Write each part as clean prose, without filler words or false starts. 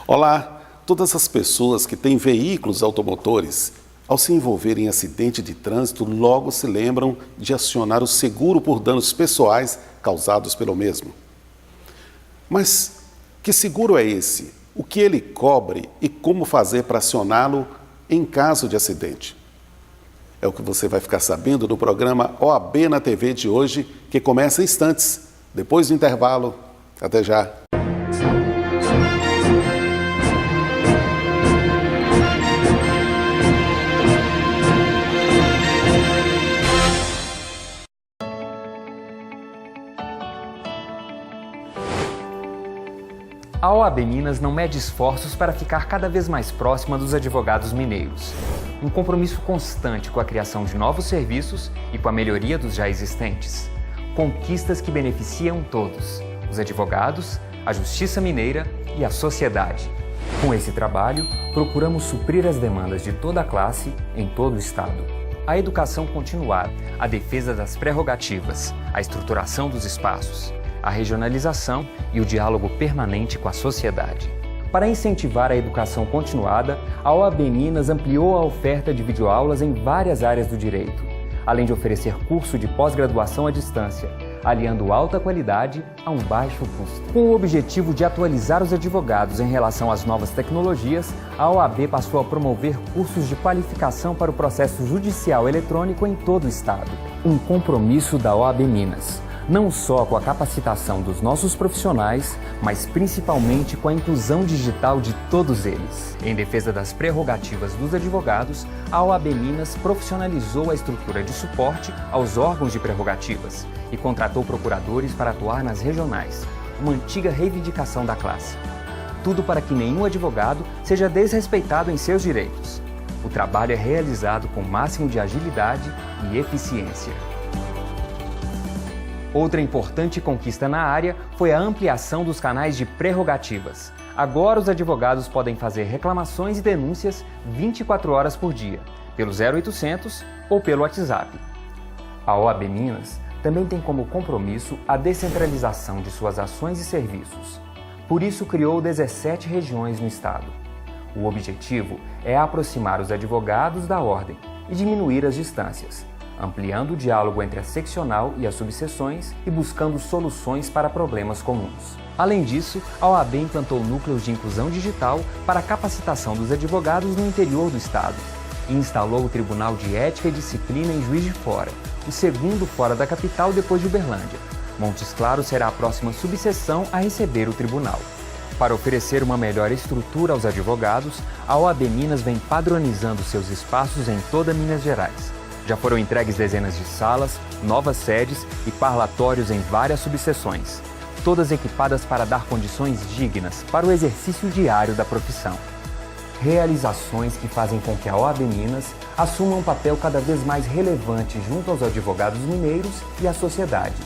Olá, todas as pessoas que têm veículos automotores, ao se envolverem em acidente de trânsito, logo se lembram de acionar o seguro por danos pessoais causados pelo mesmo. Mas que seguro é esse? O que ele cobre e como fazer para acioná-lo em caso de acidente? É o que você vai ficar sabendo no programa OAB na TV de hoje, que começa em instantes, depois do intervalo. Até já! A OAB Minas não mede esforços para ficar cada vez mais próxima dos advogados mineiros. Um compromisso constante com a criação de novos serviços e com a melhoria dos já existentes. Conquistas que beneficiam todos: os advogados, a Justiça Mineira e a sociedade. Com esse trabalho, procuramos suprir as demandas de toda a classe em todo o Estado. A educação continuada, a defesa das prerrogativas, a estruturação dos espaços, a regionalização e o diálogo permanente com a sociedade. Para incentivar a educação continuada, a OAB Minas ampliou a oferta de videoaulas em várias áreas do direito, além de oferecer curso de pós-graduação à distância, aliando alta qualidade a um baixo custo. Com o objetivo de atualizar os advogados em relação às novas tecnologias, a OAB passou a promover cursos de qualificação para o processo judicial eletrônico em todo o Estado. Um compromisso da OAB Minas, não só com a capacitação dos nossos profissionais, mas principalmente com a inclusão digital de todos eles. Em defesa das prerrogativas dos advogados, a OAB Minas profissionalizou a estrutura de suporte aos órgãos de prerrogativas e contratou procuradores para atuar nas regionais, uma antiga reivindicação da classe. Tudo para que nenhum advogado seja desrespeitado em seus direitos. O trabalho é realizado com o máximo de agilidade e eficiência. Outra importante conquista na área foi a ampliação dos canais de prerrogativas. Agora os advogados podem fazer reclamações e denúncias 24 horas por dia, pelo 0800 ou pelo WhatsApp. A OAB Minas também tem como compromisso a descentralização de suas ações e serviços. Por isso criou 17 regiões no estado. O objetivo é aproximar os advogados da ordem e diminuir as distâncias, ampliando o diálogo entre a seccional e as subseções e buscando soluções para problemas comuns. Além disso, a OAB implantou núcleos de inclusão digital para a capacitação dos advogados no interior do Estado e instalou o Tribunal de Ética e Disciplina em Juiz de Fora, o segundo fora da capital depois de Uberlândia. Montes Claros será a próxima subseção a receber o tribunal. Para oferecer uma melhor estrutura aos advogados, a OAB Minas vem padronizando seus espaços em toda Minas Gerais. Já foram entregues dezenas de salas, novas sedes e parlatórios em várias subseções, todas equipadas para dar condições dignas para o exercício diário da profissão. Realizações que fazem com que a OAB Minas assuma um papel cada vez mais relevante junto aos advogados mineiros e à sociedade.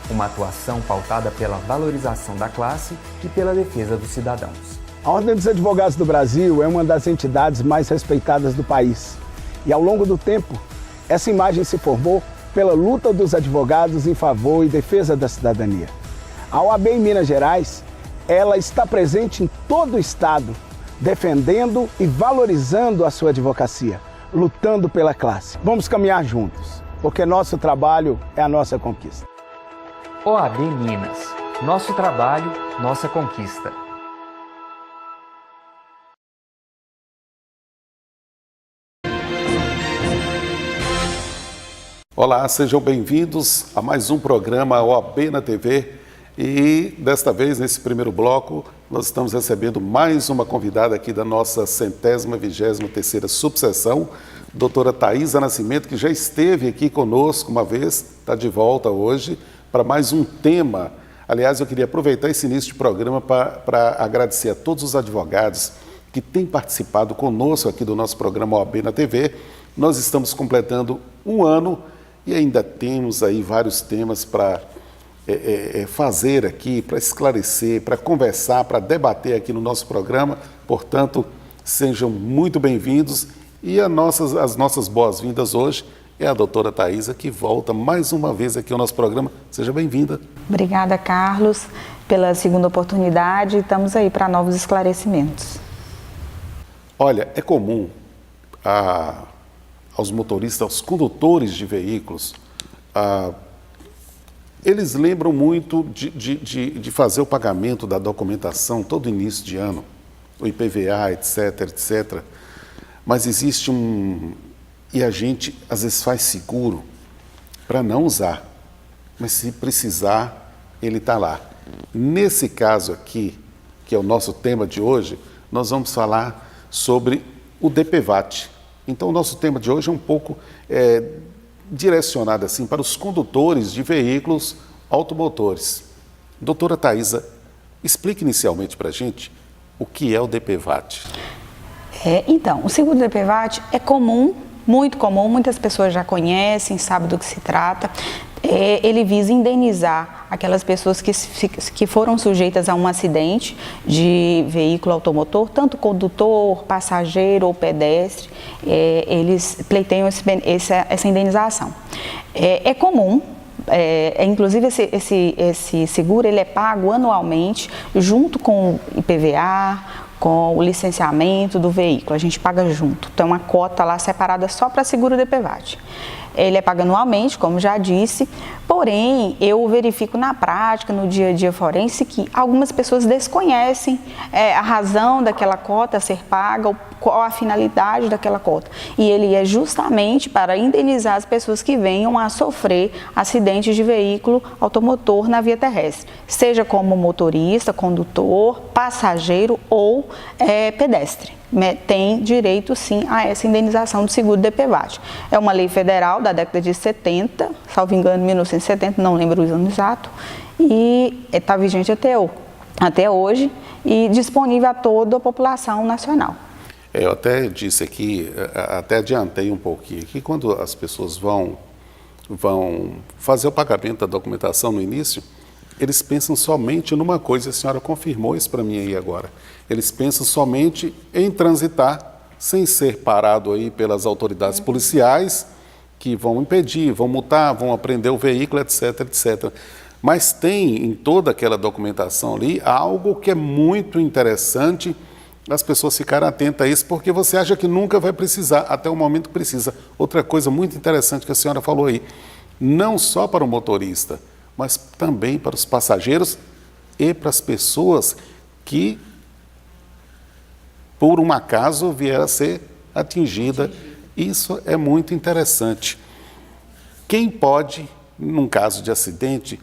Uma atuação pautada pela valorização da classe e pela defesa dos cidadãos. A Ordem dos Advogados do Brasil é uma das entidades mais respeitadas do país. E ao longo do tempo, essa imagem se formou pela luta dos advogados em favor e defesa da cidadania. A OAB em Minas Gerais, ela está presente em todo o estado, defendendo e valorizando a sua advocacia, lutando pela classe. Vamos caminhar juntos, porque nosso trabalho é a nossa conquista. OAB Minas. Nosso trabalho, nossa conquista. Olá, sejam bem-vindos a mais um programa OAB na TV e desta vez, nesse primeiro bloco, nós estamos recebendo mais uma convidada aqui da nossa 123ª subseção, doutora Thaisa Nascimento, que já esteve aqui conosco uma vez, está de volta hoje para mais um tema. Aliás, eu queria aproveitar esse início de programa para agradecer a todos os advogados que têm participado conosco aqui do nosso programa OAB na TV. Nós estamos completando um ano e ainda temos aí vários temas para fazer aqui, para esclarecer, para conversar, para debater aqui no nosso programa. Portanto, sejam muito bem-vindos e as nossas boas-vindas hoje é a doutora Thaisa, que volta mais uma vez aqui ao nosso programa. Seja bem-vinda. Obrigada, Carlos, pela segunda oportunidade. Estamos aí para novos esclarecimentos. Olha, é comum aos motoristas, aos condutores de veículos, eles lembram muito de fazer o pagamento da documentação todo início de ano, o IPVA, etc, etc. Mas existe e a gente às vezes faz seguro para não usar, mas se precisar, ele está lá. Nesse caso aqui, que é o nosso tema de hoje, nós vamos falar sobre o DPVAT. Então, o nosso tema de hoje é um pouco direcionado assim para os condutores de veículos automotores. Doutora Thaisa, explique inicialmente para a gente o que é o DPVAT. Então, o seguro DPVAT é comum, muito comum, muitas pessoas já conhecem, sabem do que se trata. Ele visa indenizar aquelas pessoas que foram sujeitas a um acidente de veículo automotor, tanto condutor, passageiro ou pedestre, eles pleiteiam essa indenização. É comum, inclusive esse seguro ele é pago anualmente junto com o IPVA, com o licenciamento do veículo, a gente paga junto. Tem uma cota lá separada só para seguro DPVAT. Ele é pago anualmente, como já disse, porém, eu verifico na prática, no dia a dia forense, que algumas pessoas desconhecem a razão daquela cota ser paga, qual a finalidade daquela cota. E ele é justamente para indenizar as pessoas que venham a sofrer acidentes de veículo automotor na via terrestre, seja como motorista, condutor, passageiro ou pedestre. Tem direito sim a essa indenização do seguro DPVAT. É uma lei federal da década de 70, salvo engano, 1970, não lembro o ano exato, e está vigente até hoje e disponível a toda a população nacional. Eu até disse aqui, até adiantei um pouquinho aqui, quando as pessoas vão fazer o pagamento da documentação no início, eles pensam somente numa coisa, a senhora confirmou isso para mim aí agora. Eles pensam somente em transitar sem ser parado aí pelas autoridades policiais que vão impedir, vão multar, vão apreender o veículo, etc, etc. Mas tem em toda aquela documentação ali algo que é muito interessante as pessoas ficarem atentas a isso, porque você acha que nunca vai precisar, até o momento que precisa. Outra coisa muito interessante que a senhora falou aí, não só para o motorista, mas também para os passageiros e para as pessoas que, por um acaso, vier a ser atingida. Isso é muito interessante. Quem pode, num caso de acidente,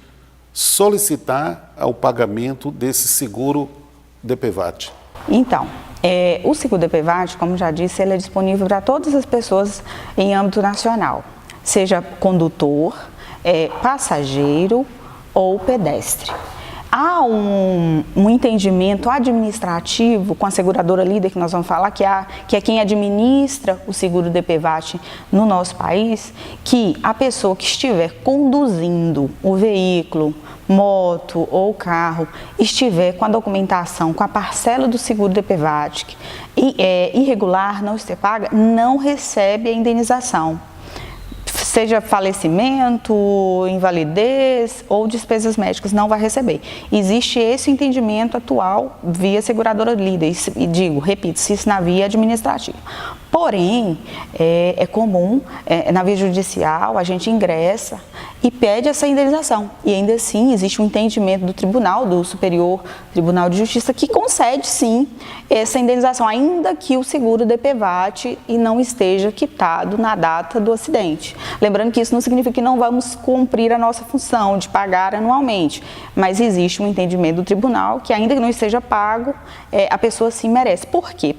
solicitar o pagamento desse seguro DPVAT? Então, o seguro DPVAT, como já disse, ele é disponível para todas as pessoas em âmbito nacional, seja condutor, passageiro ou pedestre. Há um entendimento administrativo com a seguradora líder, que nós vamos falar, que é quem administra o seguro DPVAT no nosso país, que a pessoa que estiver conduzindo o veículo, moto ou carro, estiver com a documentação, com a parcela do seguro DPVAT irregular, não estiver paga, não recebe a indenização. Seja falecimento, invalidez ou despesas médicas, não vai receber. Existe esse entendimento atual via seguradora líder, e repito, se isso na via administrativa. Porém, é comum, na via judicial, a gente ingressa e pede essa indenização. E ainda assim, existe um entendimento do tribunal, do Superior Tribunal de Justiça, que concede sim essa indenização, ainda que o seguro DPVAT não esteja quitado na data do acidente. Lembrando que isso não significa que não vamos cumprir a nossa função de pagar anualmente, mas existe um entendimento do tribunal que, ainda que não esteja pago, a pessoa sim merece. Por quê?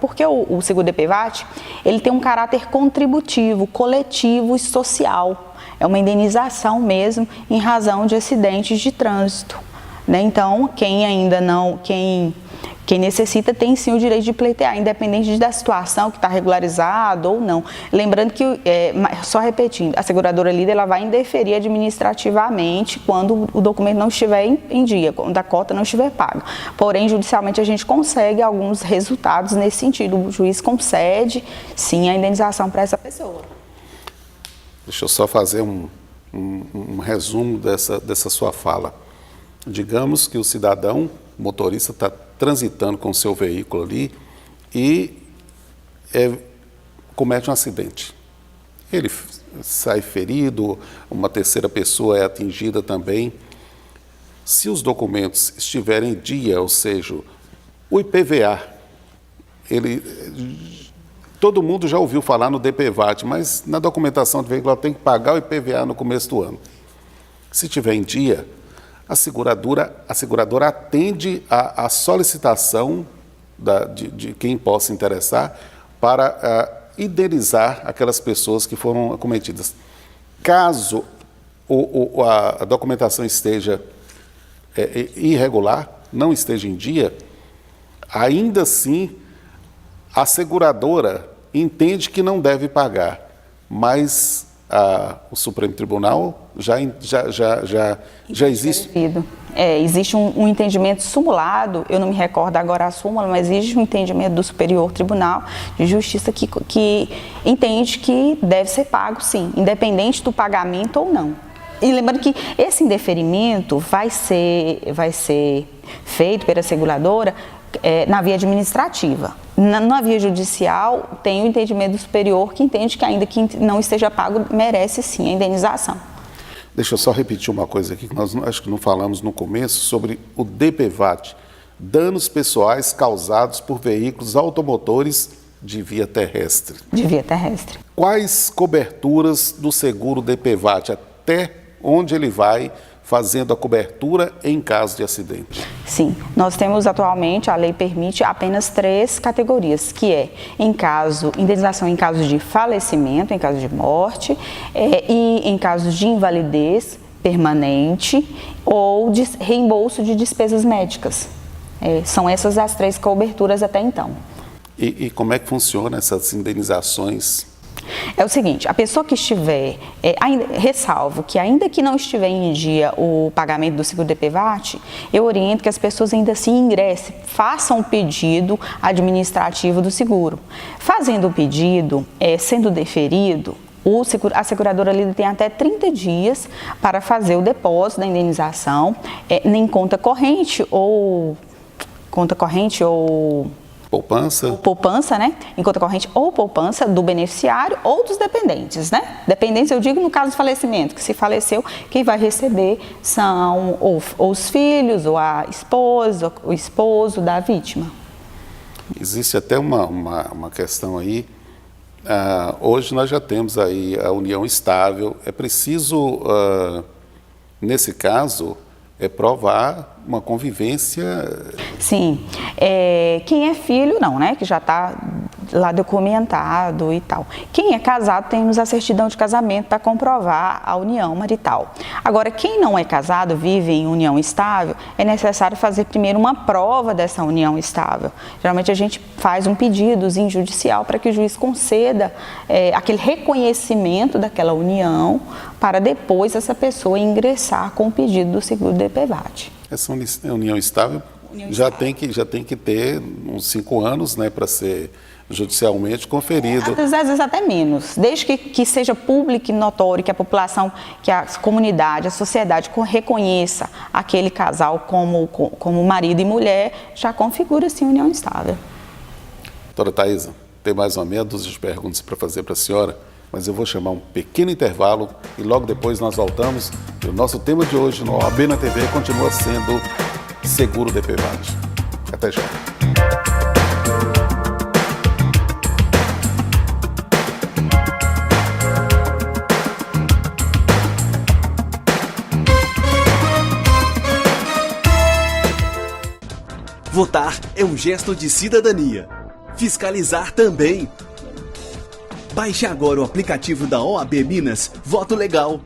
Porque o seguro DPVAT ele tem um caráter contributivo, coletivo e social. É uma indenização mesmo em razão de acidentes de trânsito, né? Então, quem necessita tem sim o direito de pleitear, independente da situação que está regularizado ou não. Lembrando que, só repetindo, a seguradora líder ela vai indeferir administrativamente quando o documento não estiver em dia, quando a cota não estiver paga. Porém, judicialmente a gente consegue alguns resultados nesse sentido. O juiz concede sim a indenização para essa pessoa. Deixa eu só fazer um resumo dessa sua fala. Digamos que o cidadão, o motorista, está transitando com o seu veículo ali e comete um acidente. Ele sai ferido, uma terceira pessoa é atingida também. Se os documentos estiverem em dia, ou seja, o IPVA, todo mundo já ouviu falar no DPVAT, mas na documentação do veículo tem que pagar o IPVA no começo do ano. Se tiver em dia, a seguradora atende à solicitação de quem possa interessar para indenizar aquelas pessoas que foram acometidas. Caso a documentação esteja irregular, não esteja em dia, ainda assim a seguradora entende que não deve pagar, mas o Supremo Tribunal já existe. Existe um entendimento simulado, eu não me recordo agora a súmula, mas existe um entendimento do Superior Tribunal de Justiça que entende que deve ser pago, sim, independente do pagamento ou não. E lembrando que esse indeferimento vai ser feito pela seguradora na via administrativa. Na via judicial, tem o entendimento do superior que entende que ainda que não esteja pago, merece sim a indenização. Deixa eu só repetir uma coisa aqui, que nós acho que não falamos no começo, sobre o DPVAT, danos pessoais causados por veículos automotores de via terrestre. De via terrestre. Quais coberturas do seguro DPVAT, até onde ele vai fazendo a cobertura em caso de acidente? Sim, nós temos atualmente, a lei permite apenas 3 categorias, que é indenização em caso de falecimento, em caso de morte, e em caso de invalidez permanente ou de reembolso de despesas médicas. São essas as 3 coberturas até então. E como é que funciona essas indenizações? É o seguinte, a pessoa que estiver, ressalvo que ainda que não estiver em dia o pagamento do seguro DPVAT, eu oriento que as pessoas ainda assim ingressem, façam o pedido administrativo do seguro. Fazendo o pedido, sendo deferido, a seguradora ali tem até 30 dias para fazer o depósito da indenização em conta corrente ou poupança, né? Em conta corrente ou poupança do beneficiário ou dos dependentes, né? Dependentes, eu digo no caso do falecimento, que se faleceu, quem vai receber são ou os filhos, ou a esposa, o esposo da vítima. Existe até uma questão aí. Hoje nós já temos aí a união estável. É preciso, nesse caso, provar uma convivência. Sim, quem é filho não, né, que já está lá documentado e tal. Quem é casado temos a certidão de casamento para comprovar a união marital. Agora, quem não é casado, vive em união estável, é necessário fazer primeiro uma prova dessa união estável. Geralmente a gente faz um pedidozinho judicial para que o juiz conceda aquele reconhecimento daquela união para depois essa pessoa ingressar com o pedido do seguro DPVAT. Essa união estável já tem que ter uns 5 anos, né, para ser judicialmente conferido. Às vezes até menos, desde que seja público e notório, que a população, que a comunidade, a sociedade reconheça aquele casal como marido e mulher, já configura-se união estável. Doutora Thaisa, tem mais uma meia dúzia de perguntas para fazer para a senhora, mas eu vou chamar um pequeno intervalo e logo depois nós voltamos. E o nosso tema de hoje no OAB na TV continua sendo seguro DPVAT. Até já. Votar é um gesto de cidadania. Fiscalizar também. Baixe agora o aplicativo da OAB Minas Voto Legal.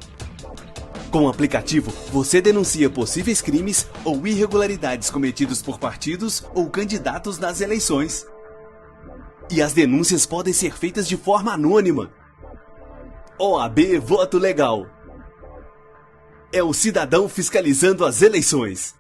Com o aplicativo, você denuncia possíveis crimes ou irregularidades cometidos por partidos ou candidatos nas eleições. E as denúncias podem ser feitas de forma anônima. OAB Voto Legal. É o cidadão fiscalizando as eleições.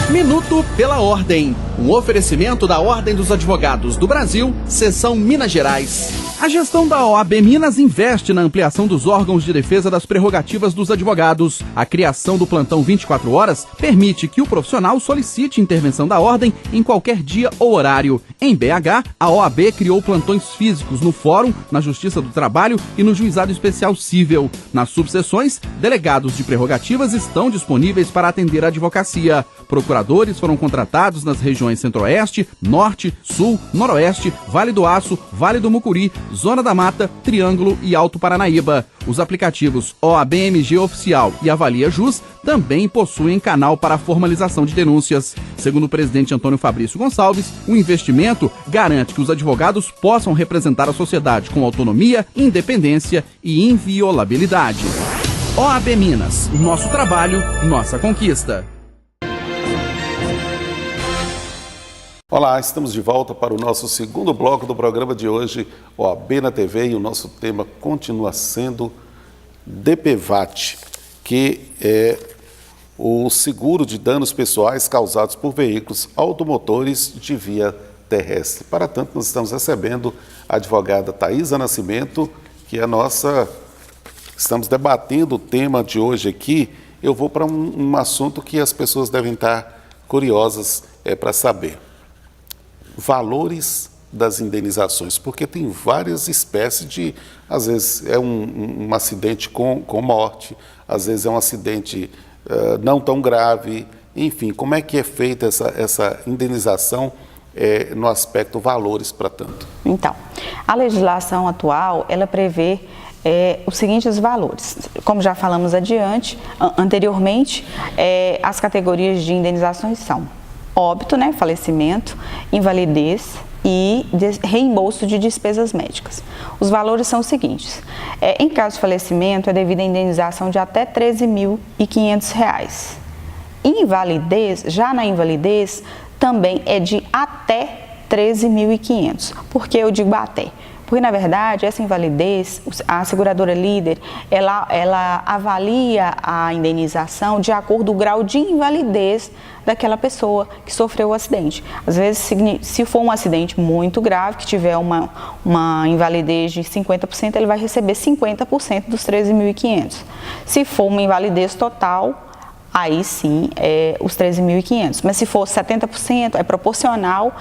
Minuto pela Ordem. Um oferecimento da Ordem dos Advogados do Brasil, Seção Minas Gerais. A gestão da OAB Minas investe na ampliação dos órgãos de defesa das prerrogativas dos advogados. A criação do plantão 24 horas permite que o profissional solicite intervenção da Ordem em qualquer dia ou horário. Em BH, a OAB criou plantões físicos no Fórum, na Justiça do Trabalho e no Juizado Especial Cível. Nas subseções, delegados de prerrogativas estão disponíveis para atender a advocacia. Procuradores foram contratados nas regiões Centro-Oeste, Norte, Sul, Noroeste, Vale do Aço, Vale do Mucuri, Zona da Mata, Triângulo e Alto Paranaíba. Os aplicativos OABMG Oficial e Avalia Jus também possuem canal para a formalização de denúncias. Segundo o presidente Antônio Fabrício Gonçalves, o investimento garante que os advogados possam representar a sociedade com autonomia, independência e inviolabilidade. OAB Minas, nosso trabalho, nossa conquista. Olá, estamos de volta para o nosso segundo bloco do programa de hoje, OAB na TV, e o nosso tema continua sendo DPVAT, que é o seguro de danos pessoais causados por veículos automotores de via terrestre. Para tanto, nós estamos recebendo a advogada Thaisa Nascimento, que é a nossa... Estamos debatendo o tema de hoje aqui. Eu vou para um assunto que as pessoas devem estar curiosas para saber. Valores das indenizações, porque tem várias espécies de, às vezes é um acidente com morte, às vezes é um acidente não tão grave, enfim, como é que é feita essa indenização no aspecto valores para tanto? Então, a legislação atual, ela prevê os seguintes valores. Como já falamos anteriormente, as categorias de indenizações são óbito, né, falecimento, invalidez e reembolso de despesas médicas. Os valores são os seguintes. Em caso de falecimento, é devida a indenização de até R$ 13.500. Invalidez, já na invalidez, também é de até R$ 13.500. Por que eu digo até? Porque, na verdade, essa invalidez, a seguradora líder, ela avalia a indenização de acordo com o grau de invalidez daquela pessoa que sofreu o acidente. Às vezes, se for um acidente muito grave, que tiver uma invalidez de 50%, ele vai receber 50% dos 13.500. Se for uma invalidez total, aí sim os 13.500. Mas se for 70%, é proporcional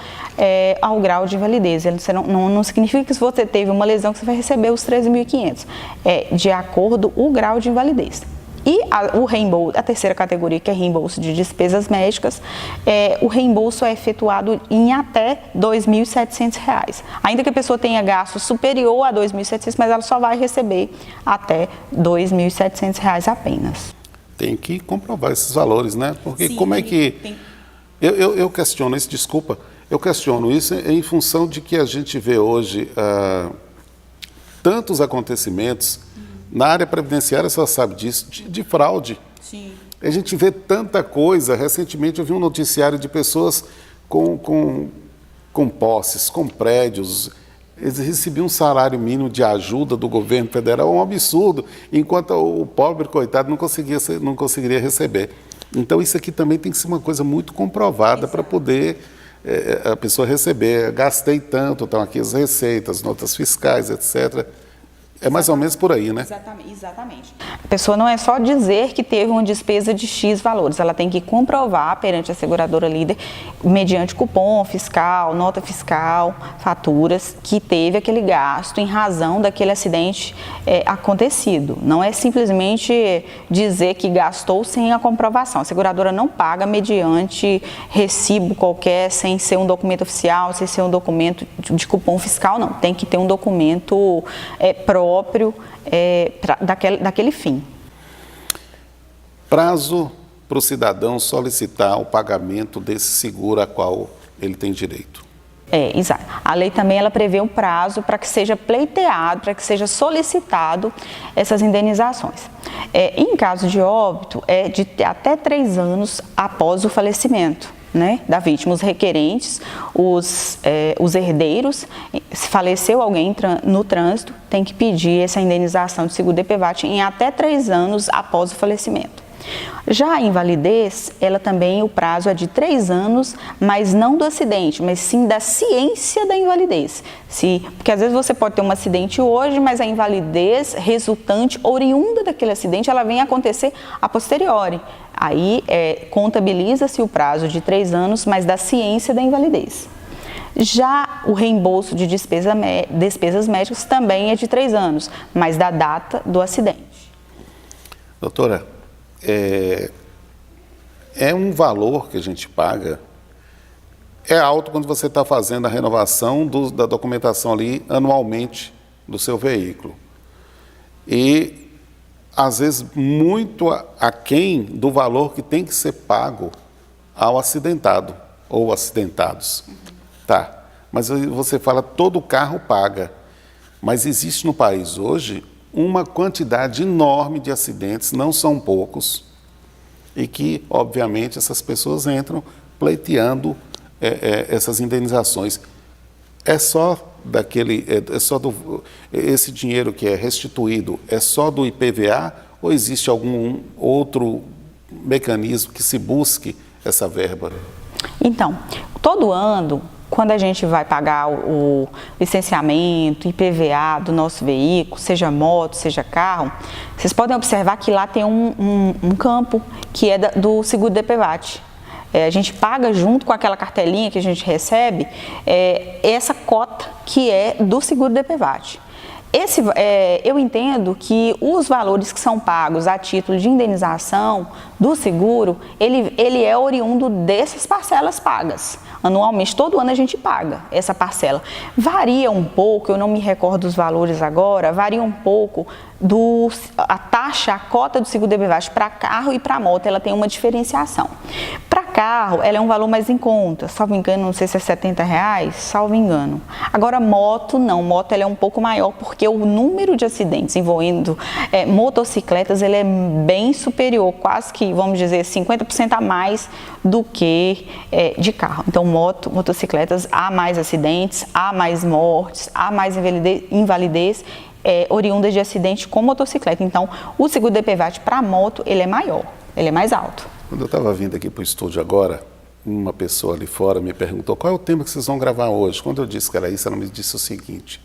ao grau de invalidez. Não significa que se você teve uma lesão que você vai receber os 13.500. É de acordo com o grau de invalidez. E o reembolso, a terceira categoria, que é reembolso de despesas médicas, o reembolso é efetuado em até R$ 2.700. Ainda que a pessoa tenha gasto superior a R$ 2.700, mas ela só vai receber até R$ 2.700 apenas. Tem que comprovar esses valores, né? Porque sim, como é que... Eu questiono isso, desculpa, eu questiono isso em função de que a gente vê hoje tantos acontecimentos na área previdenciária, você sabe disso, de fraude. Sim. A gente vê tanta coisa. Recentemente eu vi um noticiário de pessoas com posses, com prédios. Eles recebiam um salário mínimo de ajuda do governo federal, um absurdo, enquanto o pobre, coitado, não conseguiria receber. Então, isso aqui também tem que ser uma coisa muito comprovada para poder a pessoa receber. Gastei tanto, estão aqui as receitas, notas fiscais, etc. É mais ou menos por aí, né? Exatamente. A pessoa não é só dizer que teve uma despesa de X valores, ela tem que comprovar perante a seguradora líder, mediante cupom fiscal, nota fiscal, faturas, que teve aquele gasto em razão daquele acidente acontecido. Não é simplesmente dizer que gastou sem a comprovação. A seguradora não paga mediante recibo qualquer, sem ser um documento oficial, sem ser um documento de cupom fiscal, não. Tem que ter um documento próprio daquele fim. Prazo para o cidadão solicitar o pagamento desse seguro a qual ele tem direito. Exato. A lei também ela prevê um prazo para que seja pleiteado, para que seja solicitado essas indenizações. Em caso de óbito, é de até 3 anos após o falecimento, né, da vítima. Os requerentes, os herdeiros, se faleceu alguém no trânsito, tem que pedir essa indenização de seguro DPVAT em até 3 anos após o falecimento. Já a invalidez, ela também, o prazo é de 3 anos, mas não do acidente, mas sim da ciência da invalidez. Porque às vezes você pode ter um acidente hoje, mas a invalidez resultante, oriunda daquele acidente, ela vem acontecer a posteriori. Aí contabiliza-se o prazo de 3 anos, mas da ciência da invalidez. Já o reembolso de despesas médicas também é de 3 anos, mas da data do acidente. Doutora, é um valor que a gente paga, é alto quando você está fazendo a renovação da documentação ali anualmente do seu veículo. E, às vezes, muito aquém do valor que tem que ser pago ao acidentado ou acidentados. Tá, mas você fala todo carro paga, mas existe no país hoje uma quantidade enorme de acidentes, não são poucos, e que, obviamente, essas pessoas entram pleiteando essas indenizações. É só esse dinheiro que é restituído, é só do IPVA ou existe algum outro mecanismo que se busque essa verba? Então, todo ano, quando a gente vai pagar o licenciamento, IPVA do nosso veículo, seja moto, seja carro, vocês podem observar que lá tem um campo que é do seguro DPVAT. A gente paga junto com aquela cartelinha que a gente recebe, essa cota que é do seguro DPVAT. Eu entendo que os valores que são pagos a título de indenização do seguro, ele é oriundo dessas parcelas pagas. Anualmente, todo ano a gente paga essa parcela. Varia um pouco, eu não me recordo dos valores agora, varia um pouco a taxa, a cota do seguro DPVAT para carro e para moto, ela tem uma diferenciação. Para carro, ela é um valor mais em conta, salvo engano, não sei se é R$70, salvo engano. Agora, moto, não, moto ela é um pouco maior, porque o número de acidentes envolvendo motocicletas, ele é bem superior, quase que, vamos dizer, 50% a mais do que de carro. Então, motocicletas, há mais acidentes, há mais mortes, há mais invalidez, oriundas de acidente com motocicleta. Então, o seguro DPVAT para moto, ele é maior, ele é mais alto. Quando eu estava vindo aqui para o estúdio agora, uma pessoa ali fora me perguntou qual é o tema que vocês vão gravar hoje. Quando eu disse que era isso, ela me disse o seguinte: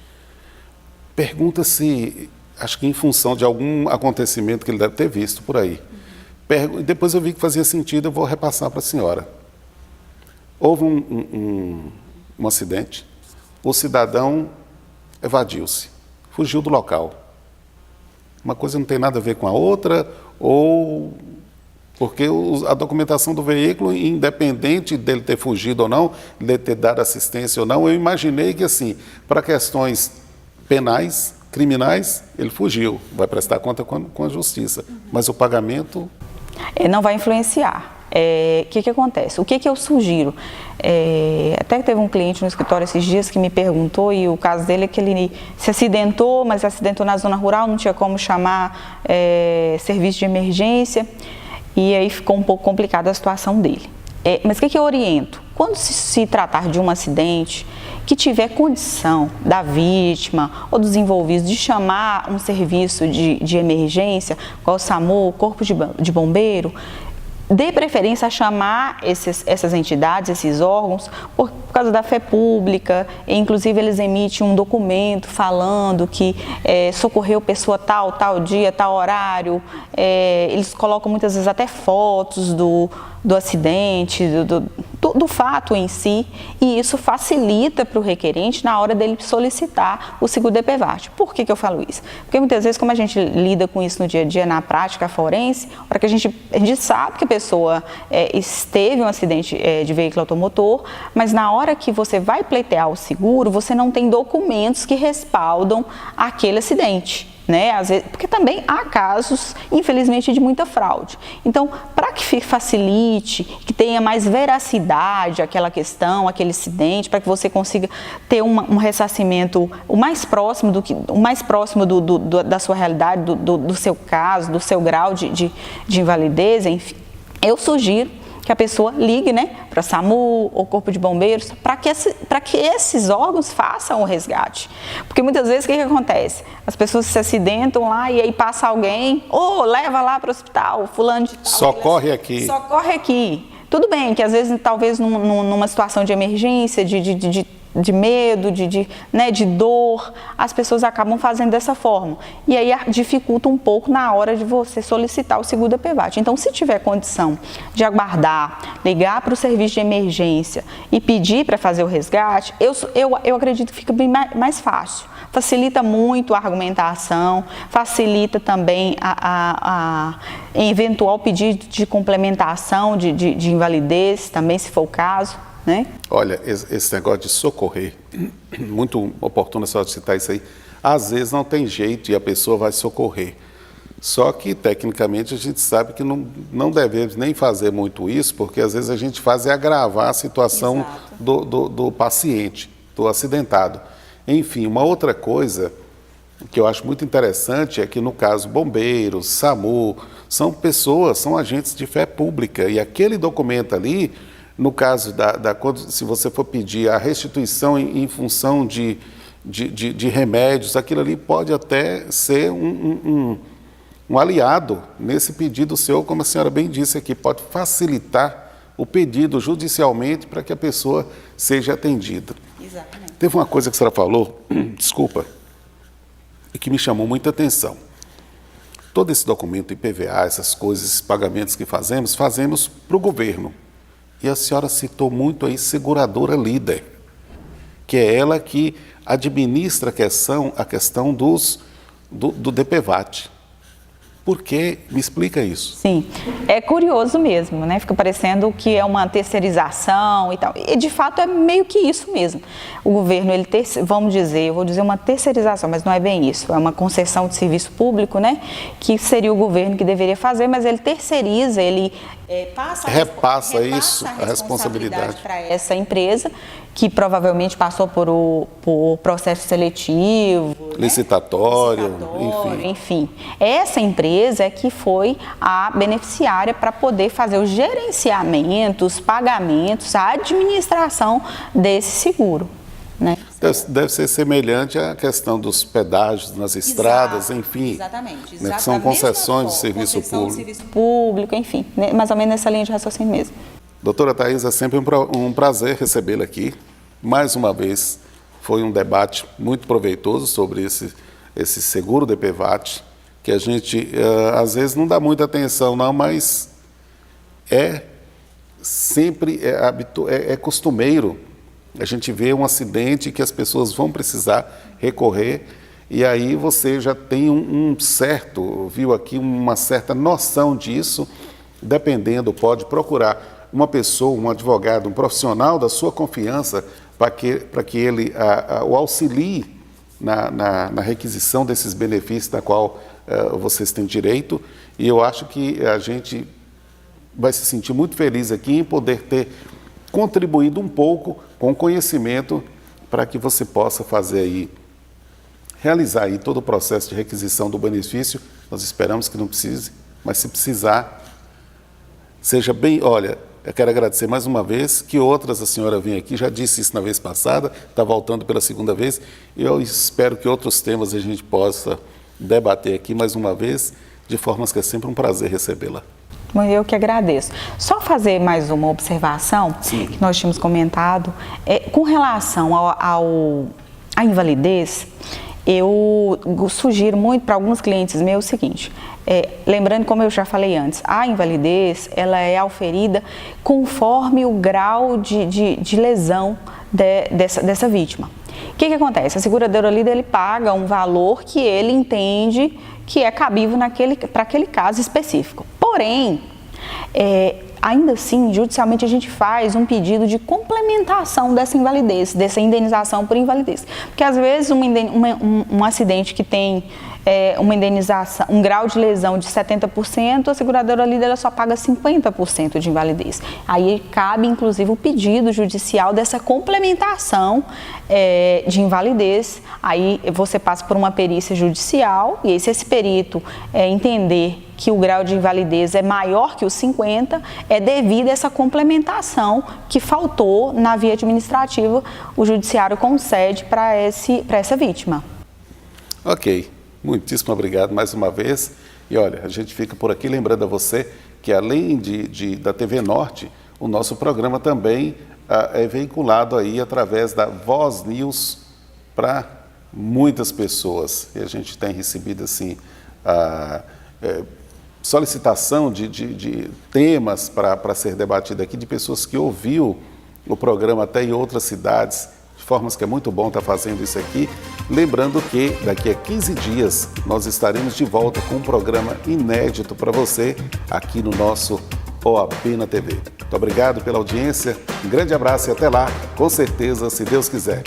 pergunta se, acho que em função de algum acontecimento que ele deve ter visto por aí. Depois eu vi que fazia sentido, eu vou repassar para a senhora. Houve um acidente, o cidadão evadiu-se, fugiu do local. Uma coisa não tem nada a ver com a outra, ou porque a documentação do veículo, independente dele ter fugido ou não, dele ter dado assistência ou não, eu imaginei que, assim, para questões penais, criminais, ele fugiu, vai prestar conta com a justiça, mas o pagamento... Não vai influenciar. O que acontece? O que eu sugiro? Até que teve um cliente no escritório esses dias que me perguntou, e o caso dele é que ele se acidentou, mas se acidentou na zona rural, não tinha como chamar serviço de emergência, e aí ficou um pouco complicada a situação dele. Mas o que eu oriento? Quando se tratar de um acidente que tiver condição da vítima ou dos envolvidos de chamar um serviço de emergência, qual o SAMU, o Corpo de Bombeiro, dê preferência a chamar essas entidades, esses órgãos, por causa da fé pública. Inclusive, eles emitem um documento falando que socorreu pessoa tal dia, tal horário. Eles colocam muitas vezes até fotos do acidente, do fato em si, e isso facilita para o requerente na hora dele solicitar o seguro DPVAT. Por que eu falo isso? Porque muitas vezes, como a gente lida com isso no dia a dia, na prática forense, a hora que a gente sabe que a pessoa esteve em um acidente de veículo automotor, mas na hora que você vai pleitear o seguro, você não tem documentos que respaldam aquele acidente. Às vezes, porque também há casos, infelizmente, de muita fraude. Então, para que facilite, que tenha mais veracidade aquela questão, aquele acidente, para que você consiga ter um ressarcimento o mais próximo da sua realidade, do seu caso, do seu grau de invalidez, enfim, eu sugiro que a pessoa ligue, né, para SAMU ou Corpo de Bombeiros, para que esses órgãos façam o resgate. Porque muitas vezes o que acontece? As pessoas se acidentam lá e aí passa alguém, leva lá para o hospital, fulano de tal. Socorre aqui. Socorre aqui. Tudo bem que às vezes, talvez numa situação de emergência, de medo, de dor, as pessoas acabam fazendo dessa forma. E aí dificulta um pouco na hora de você solicitar o seguro DPVAT. Então, se tiver condição de aguardar, ligar para o serviço de emergência e pedir para fazer o resgate, eu acredito que fica bem mais fácil. Facilita muito a argumentação, facilita também a eventual pedido de complementação, de invalidez, também se for o caso. Né? Olha, esse negócio de socorrer, muito oportuno a senhora citar isso aí, às vezes não tem jeito e a pessoa vai socorrer. Só que, tecnicamente, a gente sabe que não devemos nem fazer muito isso, porque às vezes a gente faz agravar a situação do paciente, do acidentado. Enfim, uma outra coisa que eu acho muito interessante é que, no caso, bombeiros, SAMU, são pessoas, são agentes de fé pública, e aquele documento ali, no caso se você for pedir a restituição em função de remédios, aquilo ali pode até ser um aliado nesse pedido seu, como a senhora bem disse aqui, pode facilitar o pedido judicialmente para que a pessoa seja atendida. Exatamente. Teve uma coisa que a senhora falou, desculpa, e que me chamou muita atenção. Todo esse documento IPVA, essas coisas, esses pagamentos que fazemos para o governo. E a senhora citou muito aí seguradora líder, que é ela que administra a questão do DPVAT. Por quê? Me explica isso. Sim, é curioso mesmo, né? Fica parecendo que é uma terceirização e tal. E de fato é meio que isso mesmo. O governo, eu vou dizer uma terceirização, mas não é bem isso. É uma concessão de serviço público, né? Que seria o governo que deveria fazer, mas ele terceiriza, ele repassa a responsabilidade para essa empresa, que provavelmente passou por processo seletivo, licitatório, enfim. Essa empresa é que foi a beneficiária para poder fazer o gerenciamento, os pagamentos, a administração desse seguro. Né? Deve ser semelhante à questão dos pedágios nas estradas, enfim. Exatamente. Né, que são concessões de serviço público, enfim, né, mais ou menos nessa linha de raciocínio mesmo. Doutora Thaís, é sempre um prazer recebê-la aqui. Mais uma vez, foi um debate muito proveitoso sobre esse seguro DPVAT, que a gente, às vezes, não dá muita atenção, não, mas sempre é costumeiro. A gente vê um acidente que as pessoas vão precisar recorrer, e aí você já tem viu aqui uma certa noção disso, dependendo, pode procurar uma pessoa, um advogado, um profissional da sua confiança, para que ele o auxilie na requisição desses benefícios da qual vocês têm direito. E eu acho que a gente vai se sentir muito feliz aqui em poder ter contribuído um pouco com conhecimento para que você possa realizar aí todo o processo de requisição do benefício. Nós esperamos que não precise, mas se precisar, seja bem... Olha, eu quero agradecer mais uma vez, que outras a senhora vem aqui, já disse isso na vez passada, está voltando pela segunda vez, e eu espero que outros temas a gente possa debater aqui mais uma vez, de formas que é sempre um prazer recebê-la. Eu que agradeço. Só fazer mais uma observação, Sim. Que nós tínhamos comentado, com relação à invalidez, eu sugiro muito para alguns clientes meus o seguinte, lembrando, como eu já falei antes, a invalidez ela é auferida conforme o grau de lesão dessa vítima. O que acontece? A seguradora líder ele paga um valor que ele entende que é cabível para aquele caso específico. Porém, ainda assim, judicialmente a gente faz um pedido de complementação dessa invalidez, dessa indenização por invalidez. Porque às vezes um acidente que tem uma indenização, um grau de lesão de 70%, a seguradora líder ela só paga 50% de invalidez. Aí cabe, inclusive, o pedido judicial dessa complementação de invalidez. Aí você passa por uma perícia judicial e aí, se esse perito entender que o grau de invalidez é maior que os 50, é devido a essa complementação que faltou na via administrativa, o judiciário concede para essa vítima. Ok, muitíssimo obrigado mais uma vez. E olha, a gente fica por aqui lembrando a você que além da TV Norte, o nosso programa também é veiculado aí através da Voz News para muitas pessoas. E a gente tem recebido assim solicitação de temas para ser debatido aqui de pessoas que ouviu o programa até em outras cidades, de formas que é muito bom estar fazendo isso aqui. Lembrando que daqui a 15 dias nós estaremos de volta com um programa inédito para você aqui no nosso OAB na TV. Muito obrigado pela audiência, um grande abraço e até lá, com certeza, se Deus quiser.